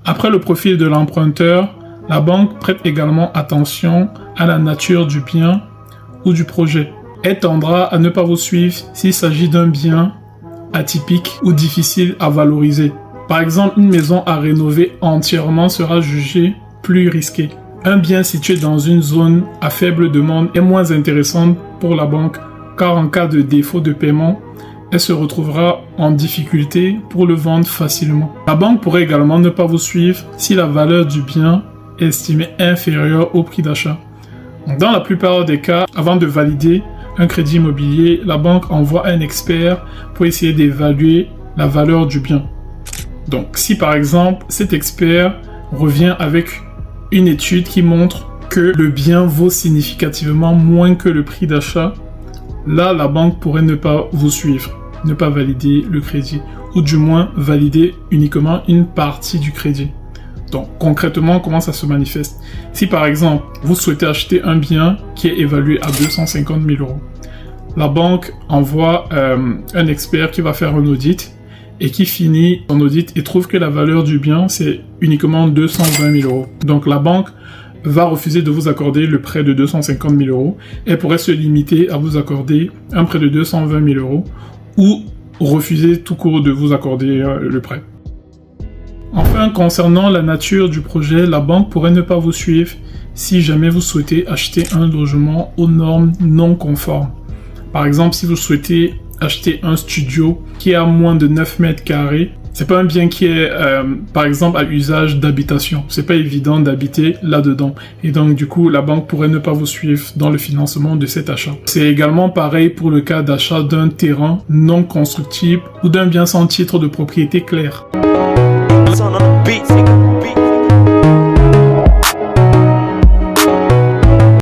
Après le profil de l'emprunteur, la banque prête également attention à la nature du bien ou du projet. Elle tendra à ne pas vous suivre s'il s'agit d'un bien atypique ou difficile à valoriser. Par exemple, une maison à rénover entièrement sera jugée plus risquée. Un bien situé dans une zone à faible demande est moins intéressant pour la banque car en cas de défaut de paiement, elle se retrouvera en difficulté pour le vendre facilement. La banque pourrait également ne pas vous suivre si la valeur du bien est estimée inférieure au prix d'achat. Dans la plupart des cas, avant de valider un crédit immobilier, la banque envoie un expert pour essayer d'évaluer la valeur du bien. Donc, si par exemple, cet expert revient avec une étude qui montre que le bien vaut significativement moins que le prix d'achat, là, la banque pourrait ne pas vous suivre, ne pas valider le crédit, ou du moins valider uniquement une partie du crédit. Donc, concrètement, comment ça se manifeste? Si par exemple, vous souhaitez acheter un bien qui est évalué à 250 000 euros, la banque envoie un expert qui va faire un audit et qui finit son audit et trouve que la valeur du bien, c'est uniquement 220 000 euros. Donc, la banque va refuser de vous accorder le prêt de 250 000 euros. Elle pourrait se limiter à vous accorder un prêt de 220 000 euros ou refuser tout court de vous accorder le prêt. Enfin, concernant la nature du projet, la banque pourrait ne pas vous suivre si jamais vous souhaitez acheter un logement aux normes non conformes. Par exemple, si vous souhaitez acheter un studio qui est à moins de 9 mètres carrés, c'est pas un bien qui est, par exemple, à usage d'habitation. C'est pas évident d'habiter là-dedans. Et donc, du coup, la banque pourrait ne pas vous suivre dans le financement de cet achat. C'est également pareil pour le cas d'achat d'un terrain non constructible ou d'un bien sans titre de propriété clair. On the beat,